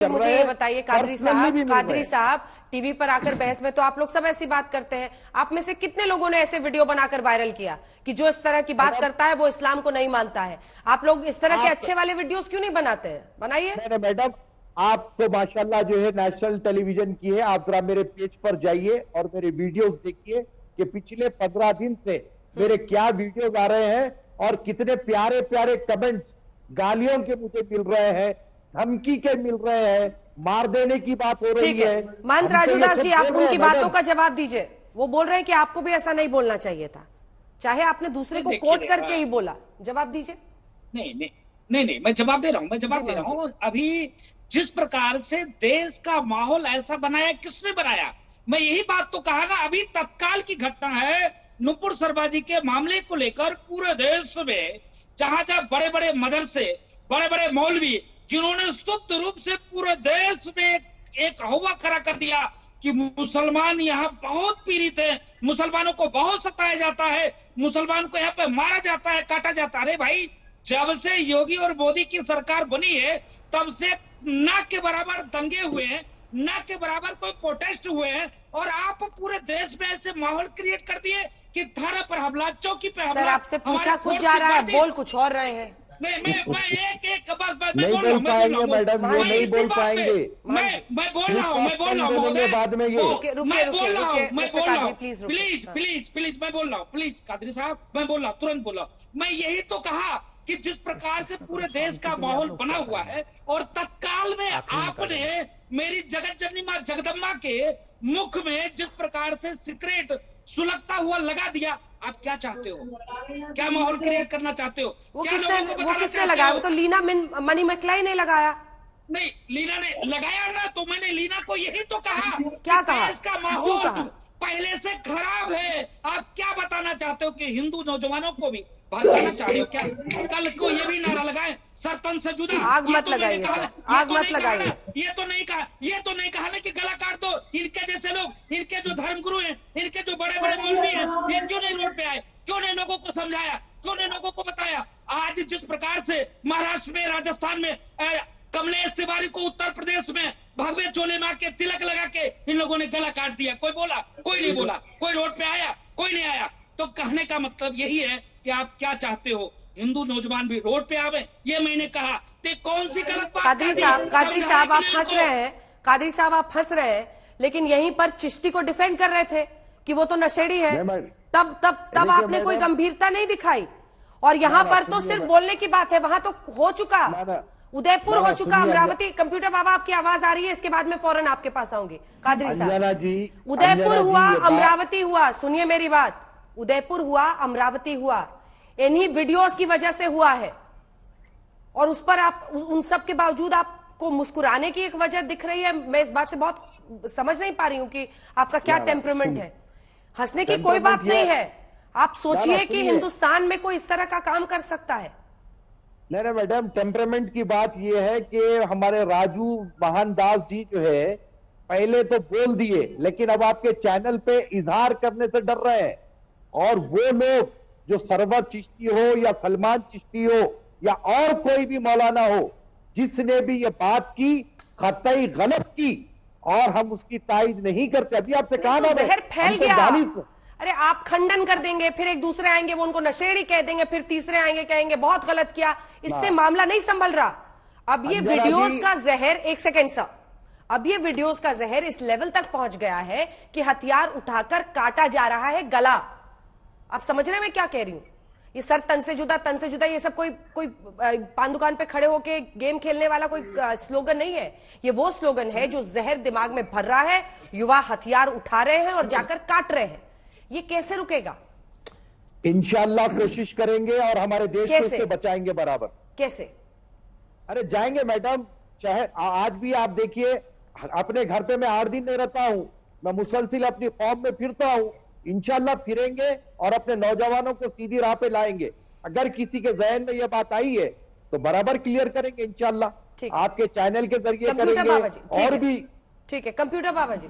मुझे ये बताइए कादरी साहब टीवी पर आकर बहस में तो आप लोग सब ऐसी बात करते हैं। आप में से कितने लोगों ने ऐसे वीडियो बनाकर वायरल किया कि जो इस तरह की बात करता है वो इस्लाम को नहीं मानता है? आप लोग इस तरह के अच्छे वाले वीडियोस क्यों नहीं बनाते हैं? बनाइए। मैडम, आप तो माशाल्लाह जो है नेशनल टेलीविजन की है। आप जरा मेरे पेज पर जाइए और मेरे वीडियोस देखिए कि पिछले 15 दिन से मेरे क्या वीडियोस आ रहे हैं और कितने प्यारे प्यारे कमेंट्स गालियों के मुझे मिल रहे हैं, धमकी के मिल रहे हैं, मार देने की बात हो रही है। महंत राजूदास जी, आप उनकी बातों का जवाब दीजिए। वो बोल रहे हैं कि आपको भी ऐसा नहीं बोलना चाहिए था, चाहे आपने दूसरे को कोट करके ही बोला। जवाब दीजिए। नहीं, मैं जवाब दे रहा हूँ। अभी जिस प्रकार से देश का माहौल ऐसा बनाया, किसने बनाया? मैं यही बात तो कहा ना, अभी तत्काल की घटना है नुपुर शर्मा के मामले को लेकर पूरे देश में जहां बड़े बड़े मदरसे, बड़े बड़े मौलवी, जिन्होंने शुद्ध रूप से पूरे देश में एक हवा खड़ा कर दिया कि मुसलमान यहाँ बहुत पीड़ित है, मुसलमानों को बहुत सताया जाता है, मुसलमान को यहाँ पे मारा जाता है, काटा जाता है। अरे भाई, जब से योगी और मोदी की सरकार बनी है तब से ना के बराबर दंगे हुए हैं, ना के बराबर कोई प्रोटेस्ट हुए हैं, और आप पूरे देश में ऐसे माहौल क्रिएट कर दिए कि थाना पर हमला, चौकी पे हमला। सर, आपसे पूछा कुछ जा रहा है, बोल कुछ और रहे हैं। मैं एक बस नहीं बोल पाएंगे मैडम, ये नहीं बोल पाएंगे। मैं बोल रहा हूँ बाद में ये मैं बोल रहा हूँ प्लीज, मैं बोल रहा हूँ प्लीज, कादरी साहब मैं बोल रहा हूँ, तुरंत बोला। मैं यही तो कहा कि जिस प्रकार से पूरे देश का माहौल बना हुआ है और तत्काल में आपने मेरी जगत जननी मां जगदम्बा के मुख में जिस प्रकार से सिगरेट सुलगता हुआ लगा दिया, आप क्या चाहते हो? क्या माहौल क्रिएट करना चाहते हो? वो किसने लगाया? वो तो लीना मनी मैकलाई ने लगाया। नहीं, लीना ने लगाया ना, तो मैंने लीना को यही तो कहा। क्या कहा? इसका माहौल पहले से खराब है। आप क्या बताना चाहते हो कि हिंदू नौजवानों को भी भड़काना चाहते हो क्या? कल को ये भी नारा लगाए, सरतन से जुदा। आग मत लगाइए, आग मत लगाइए। ये तो नहीं कहा ना कि गला काट दो। इनके जैसे लोग, इनके जो धर्मगुरु हैं, इनके जो बड़े बड़े मौलवी हैं, ये क्यों नहीं रोड पे आए? क्यों नहीं लोगों को समझाया? क्यों नहीं लोगों को बताया? आज जिस प्रकार से महाराष्ट्र में, राजस्थान में कमलेश तिवारी को उत्तर प्रदेश में भगवे चोले मार के तिलक लगा के इन लोगों ने गला काट दिया। कोई बोला? कोई नहीं बोला। कोई रोड पे आया? कोई नहीं आया। तो कहने का मतलब यही है कि आप क्या चाहते हो? हिंदू नौजवान भी रोड पे आवे, ये मैंने कहा। तो कौन सी गलत बात? कादरी साहब आप फंस रहे हैं। कादरी साहब आप फंस रहे हैं, लेकिन यहीं पर चिश्ती को डिफेंड कर रहे थे कि वो तो नशेड़ी है। तब आपने कोई गंभीरता नहीं दिखाई। और यहाँ पर तो सिर्फ बोलने की बात है, वहां तो हो चुका, उदयपुर हो चुका, अमरावती। कंप्यूटर बाबा, आपकी आवाज आ रही है? इसके बाद में फौरन आपके पास आऊंगी। कादरी साहब, उदयपुर हुआ, अमरावती हुआ, सुनिए मेरी बात। उदयपुर हुआ, अमरावती हुआ, इन्हीं वीडियोस की वजह से हुआ है। और उस पर आप, उन सब के बावजूद आपको मुस्कुराने की एक वजह दिख रही है। मैं इस बात से बहुत समझ नहीं पा रही हूं कि आपका क्या टेम्परामेंट है। हंसने की कोई बात नहीं है। आप सोचिए कि हिंदुस्तान में कोई इस तरह का काम कर सकता है? नहीं मैडम, टेम्परामेंट की बात यह है कि हमारे राजू मोहनदास जी जो है पहले तो बोल दिए, लेकिन अब आपके चैनल पे इजहार करने से डर रहे हैं। और वो लोग जो सरवर चिश्ती हो या सलमान चिश्ती हो या और कोई भी मौलाना हो, जिसने भी ये बात की, कतई गलत की, और हम उसकी तायद नहीं करते। अभी आपसे कहा ना, जहर फैल गया। अरे आप खंडन कर देंगे, फिर एक दूसरे आएंगे वो उनको नशेड़ी कह देंगे, फिर तीसरे आएंगे कहेंगे बहुत गलत किया। इससे मामला नहीं संभल रहा। अब ये वीडियोस का जहर, एक सेकेंड सर, अब ये वीडियोस का जहर इस लेवल तक पहुंच गया है कि हथियार उठाकर काटा जा रहा है गला। आप समझ रहे हैं मैं क्या कह रही हूं? ये सर तन से जुदा, ये सब कोई पान दुकान पे खड़े होके गेम खेलने वाला कोई स्लोगन नहीं है। ये वो स्लोगन है जो जहर दिमाग में भर रहा है। युवा हथियार उठा रहे हैं और जाकर काट रहे हैं। ये कैसे रुकेगा? इंशाअल्लाह कोशिश करेंगे और हमारे देश को इससे बचाएंगे बराबर। कैसे? अरे जाएंगे मैडम। चाहे आज भी आप देखिए, अपने घर पे मैं 8 दिन नहीं रहता हूं, मैं मुसलसिल अपनी कौम में फिरता हूं। इंशाअल्लाह फिरेंगे और अपने नौजवानों को सीधी राह पे लाएंगे। अगर किसी के जहन में यह बात आई है तो बराबर क्लियर करेंगे इंशाअल्लाह, आपके चैनल के जरिए करेंगे। और भी ठीक है। कंप्यूटर बाबा जी,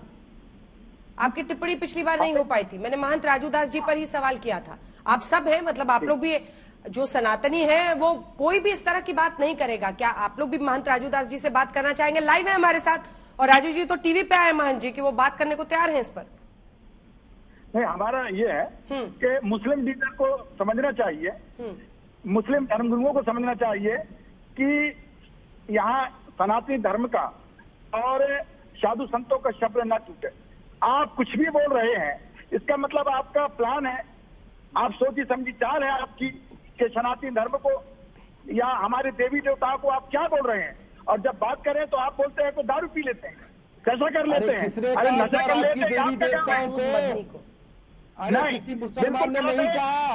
आपकी टिप्पणी पिछली बार नहीं हो पाई थी, मैंने महंत राजूदास जी पर ही सवाल किया था। आप सब हैं, मतलब आप लोग भी जो सनातनी है वो कोई भी इस तरह की बात नहीं करेगा। क्या आप लोग भी महंत राजू दास जी से बात करना चाहेंगे? लाइव है हमारे साथ, और राजू जी तो टीवी पे आए महंत जी कि वो बात करने को तैयार हैं इस पर। नहीं, हमारा ये है कि मुस्लिम लीडर को समझना चाहिए, मुस्लिम धर्मगुरुओं को समझना चाहिए कि यहाँ सनातनी धर्म का और साधु संतों का शब्द न टूटे। आप कुछ भी बोल रहे हैं, इसका मतलब आपका प्लान है, आप सोची समझी चाल है आपकी कि सनातनी धर्म को या हमारे देवी देवताओं को आप क्या बोल रहे हैं। और जब बात करें तो आप बोलते हैं तो दारू पी लेते हैं, कैसा कर लेते हैं, अरे नशा कर लेते हैं, देवी देवताओं को नहीं, किसी मुसलमान ने नहीं कहा,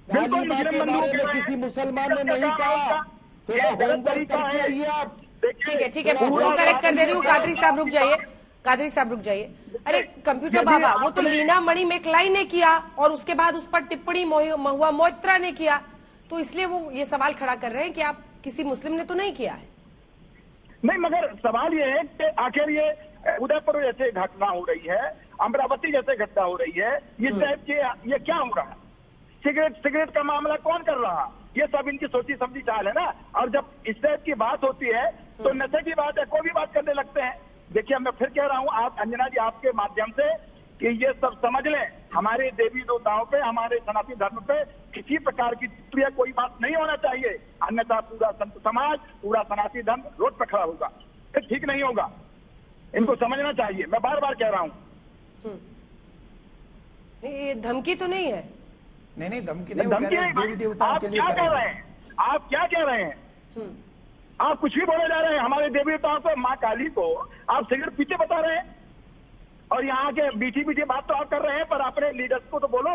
बिल्कुल मुस्लिम बंधुओं के किसी मुसलमान ने नहीं कहा। थोड़ा होमवर्क करके आइए आप। ठीक है, वो करेक्ट कर दे रही हूँ। कादरी साहब रुक जाइए, कादरी साहब रुक जाइए। अरे कंप्यूटर बाबा, वो तो लीना मणि मेकलाई ने किया और उसके बाद उस पर टिप्पणी महुआ मोइत्रा ने किया, तो इसलिए वो ये सवाल खड़ा कर रहे हैं कि आप किसी मुस्लिम ने तो नहीं किया है। नहीं, मगर सवाल ये है कि आखिर ये उदयपुर जैसे घटना हो रही है, अमरावती जैसे घटना हो रही है, इस टाइप के ये क्या हो रहा है? सिगरेट का मामला कौन कर रहा? ये सब इनकी सोची समझी चाल है ना। और जब इस टाइप की बात होती है तो नशे की बात है, कोई भी बात करने लगते हैं। देखिए, मैं फिर कह रहा हूँ, आप अंजना जी आपके माध्यम से कि ये सब समझ लें, हमारे देवी देवताओं पे, हमारे सनातनी धर्म पे किसी प्रकार की कोई बात नहीं होना चाहिए, अन्यथा पूरा संत समाज, पूरा सनातनी धर्म रोड पर खड़ा होगा, फिर ठीक नहीं होगा। इनको समझना चाहिए, मैं बार बार कह रहा हूँ। ये धमकी तो नहीं है? नहीं, धमकी नहीं, देवी देवताओं के लिए क्या कह रहे हैं? आप क्या कह रहे हैं? आप कुछ भी बोले जा रहे हैं। हमारे देवी देवताओं को, माँ काली को आप सिगरेट पीते बता रहे हैं, और यहाँ के मीठी बात तो आप कर रहे हैं, पर अपने लीडर्स को तो बोलो।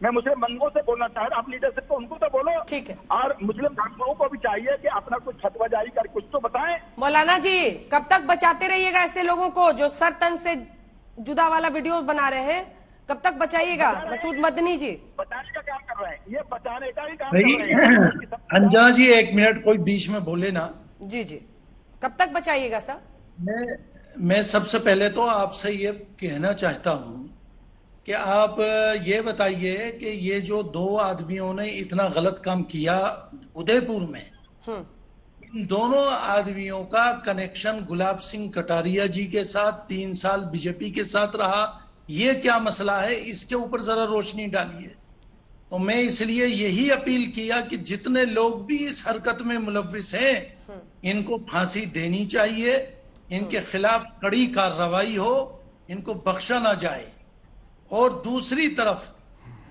मैं मुस्लिम बंधुओं से बोलना चाह रहा हूँ, आप लीडरशिप को उनको तो बोलो। ठीक है। और मुस्लिम धर्मगुरुओं को भी चाहिए कि अपना कुछ फतवा जारी कर कुछ तो बताएं। मौलाना जी, कब तक बचाते रहिएगा ऐसे लोगों को जो सर तन से जुदा वाला वीडियो बना रहे हैं? कब तक बचाइएगा? मसूद मदनी जी बचाने का काम कर रहे हैं, ये बचाने का ही काम कर रहे हैं। अंजना जी, एक मिनट, कोई बीच में बोले ना। जी, कब तक बचाइएगा सर? मैं सबसे पहले तो आपसे ये कहना चाहता हूं कि आप ये बताइए कि ये जो दो आदमियों ने इतना गलत काम किया उदयपुर में, इन दोनों आदमियों का कनेक्शन गुलाब सिंह कटारिया जी के साथ 3 साल बीजेपी के साथ रहा, ये क्या मसला है? इसके ऊपर जरा रोशनी डालिए। तो मैं इसलिए यही अपील किया कि जितने लोग भी इस हरकत में मुलव्विस हैं, इनको फांसी देनी चाहिए, इनके खिलाफ कड़ी कार्रवाई हो, इनको बख्शा ना जाए। और दूसरी तरफ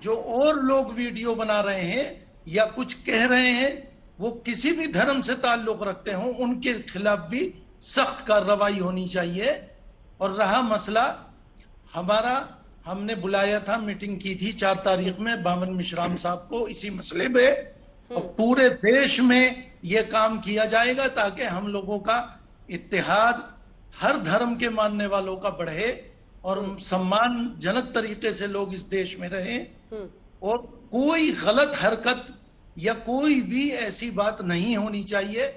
जो और लोग वीडियो बना रहे हैं या कुछ कह रहे हैं, वो किसी भी धर्म से ताल्लुक रखते हों, उनके खिलाफ भी सख्त कार्रवाई होनी चाहिए। और रहा मसला हमारा, हमने बुलाया था, मीटिंग की थी 4 तारीख में बावन मिश्राम साहब को इसी मसले में, और पूरे देश में यह काम किया जाएगा ताकि हम लोगों का इत्तेहाद हर धर्म के मानने वालों का बढ़े और सम्मानजनक तरीके से लोग इस देश में रहें, और कोई गलत हरकत या कोई भी ऐसी बात नहीं होनी चाहिए